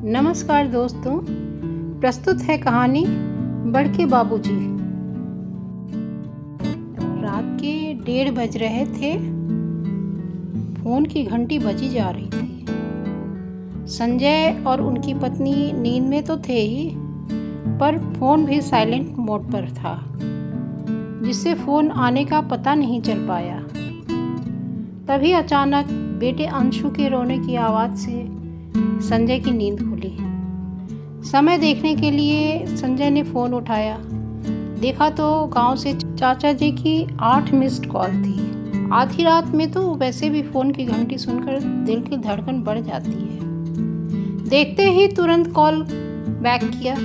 नमस्कार दोस्तों, प्रस्तुत है कहानी बड़के बाबूजी। रात के 1:30 बज रहे थे। फोन की घंटी बजी जा रही थी। संजय और उनकी पत्नी नींद में तो थे ही, पर फोन भी साइलेंट मोड पर था, जिससे फोन आने का पता नहीं चल पाया। तभी अचानक बेटे अंशु के रोने की आवाज़ से संजय की नींद खुली। समय देखने के लिए संजय ने फ़ोन उठाया। देखा तो गांव से चाचा जी की 8 मिस्ड कॉल थी। आधी रात में तो वैसे भी फ़ोन की घंटी सुनकर दिल की धड़कन बढ़ जाती है। देखते ही तुरंत कॉल बैक किया।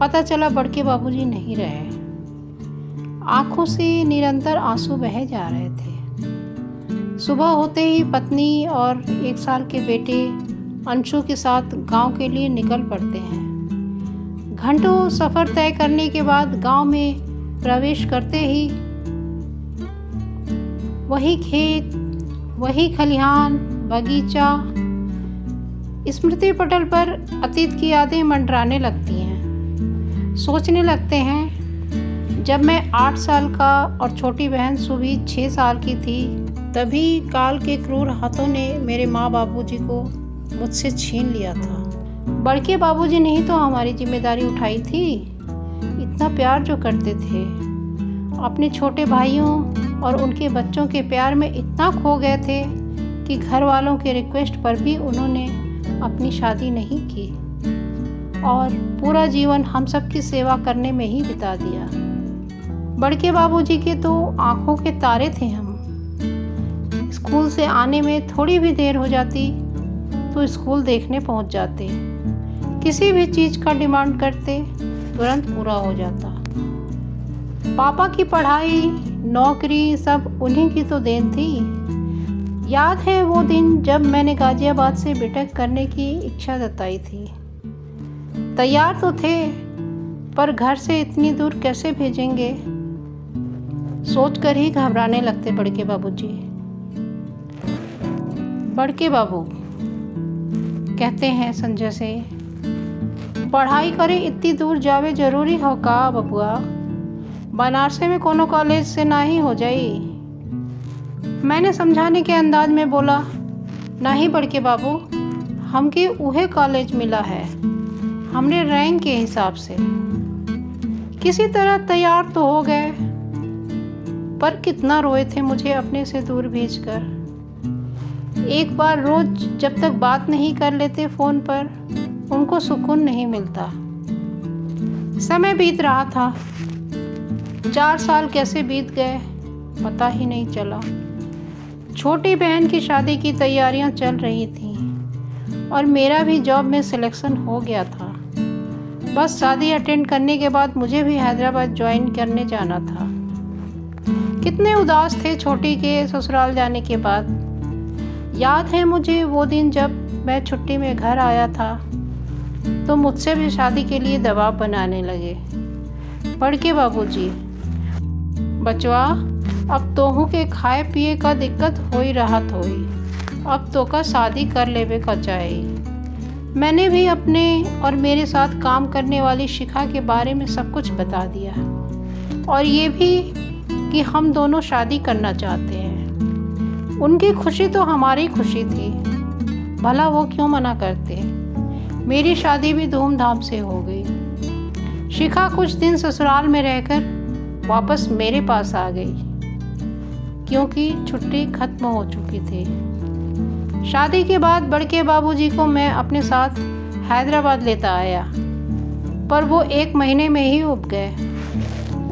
पता चला बड़के बाबूजी नहीं रहे। आंखों से निरंतर आंसू बहे जा रहे थे। सुबह होते ही पत्नी और 1 साल के बेटे अंशु के साथ गांव के लिए निकल पड़ते हैं। घंटों सफ़र तय करने के बाद गांव में प्रवेश करते ही वही खेत, वही खलिहान, बगीचा, स्मृति पटल पर अतीत की यादें मंडराने लगती हैं। सोचने लगते हैं, जब मैं 8 साल का और छोटी बहन सुभी 6 साल की थी, तभी काल के क्रूर हाथों ने मेरे माँ बाबूजी को मुझसे छीन लिया था। बड़के बाबूजी ने ही तो हमारी जिम्मेदारी उठाई थी। इतना प्यार जो करते थे, अपने छोटे भाइयों और उनके बच्चों के प्यार में इतना खो गए थे कि घर वालों के रिक्वेस्ट पर भी उन्होंने अपनी शादी नहीं की और पूरा जीवन हम सब की सेवा करने में ही बिता दिया। बड़के बाबूजी के तो आंखों के तारे थे हम। स्कूल से आने में थोड़ी भी देर हो जाती तो स्कूल देखने पहुंच जाते। किसी भी चीज़ का डिमांड करते, तुरंत पूरा हो जाता। पापा की पढ़ाई, नौकरी सब उन्हीं की तो देन थी। याद है वो दिन जब मैंने गाजियाबाद से बीटेक करने की इच्छा जताई थी। तैयार तो थे, पर घर से इतनी दूर कैसे भेजेंगे, सोचकर ही घबराने लगते बड़के बाबूजी। बड़के बाबू कहते हैं संजय से, पढ़ाई करे इतनी दूर जावे जरूरी हो का बबुआ? बनारसे में कोनो कॉलेज से ना ही हो जाई। मैंने समझाने के अंदाज में बोला, नहीं बड़के बाबू, हमके उहे कॉलेज मिला है, हमने रैंक के हिसाब से। किसी तरह तैयार तो हो गए, पर कितना रोए थे मुझे अपने से दूर भेजकर। एक बार रोज जब तक बात नहीं कर लेते फ़ोन पर, उनको सुकून नहीं मिलता। समय बीत रहा था। 4 साल कैसे बीत गए पता ही नहीं चला। छोटी बहन की शादी की तैयारियां चल रही थीं और मेरा भी जॉब में सिलेक्शन हो गया था। बस शादी अटेंड करने के बाद मुझे भी हैदराबाद ज्वाइन करने जाना था। कितने उदास थे छोटी के ससुराल जाने के बाद। याद है मुझे वो दिन जब मैं छुट्टी में घर आया था तो मुझसे भी शादी के लिए दबाव बनाने लगे। बड़के बाबूजी, बचवा, अब तोहू के खाए पिए का दिक्कत हो ही राहत होई, अब तो का शादी कर लेवे का चाहिए। मैंने भी अपने और मेरे साथ काम करने वाली शिखा के बारे में सब कुछ बता दिया, और ये भी कि हम दोनों शादी करना चाहते हैं। उनकी खुशी तो हमारी खुशी थी, भला वो क्यों मना करते। मेरी शादी भी धूमधाम से हो गई। शिखा कुछ दिन ससुराल में रहकर वापस मेरे पास आ गई, क्योंकि छुट्टी खत्म हो चुकी थी। शादी के बाद बड़के बाबूजी को मैं अपने साथ हैदराबाद लेता आया, पर वो 1 महीने में ही उब गए।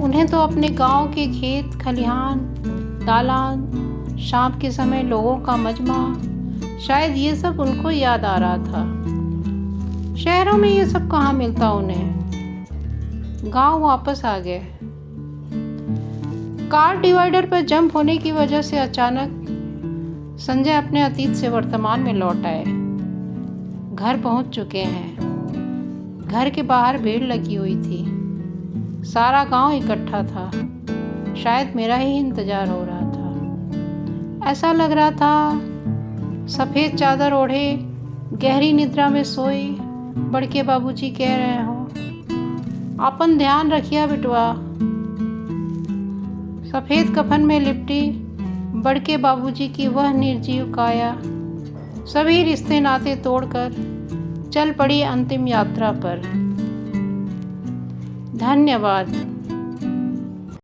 उन्हें तो अपने गांव के खेत खलिहान, दालान, शाम के समय लोगों का मजमा, शायद ये सब उनको याद आ रहा था। शहरों में ये सब कहाँ मिलता उन्हें। गांव वापस आ गए। कार डिवाइडर पर जंप होने की वजह से अचानक संजय अपने अतीत से वर्तमान में लौट आए। घर पहुंच चुके हैं। घर के बाहर भीड़ लगी हुई थी। सारा गांव इकट्ठा था। शायद मेरा ही इंतजार हो रहा था। ऐसा लग रहा था सफ़ेद चादर ओढ़े गहरी निद्रा में सोई बड़के बाबूजी कह रहे हो, अपन ध्यान रखिया बिटवा। सफ़ेद कफन में लिपटी बड़के बाबूजी की वह निर्जीव काया सभी रिश्ते नाते तोड़कर चल पड़ी अंतिम यात्रा पर। धन्यवाद।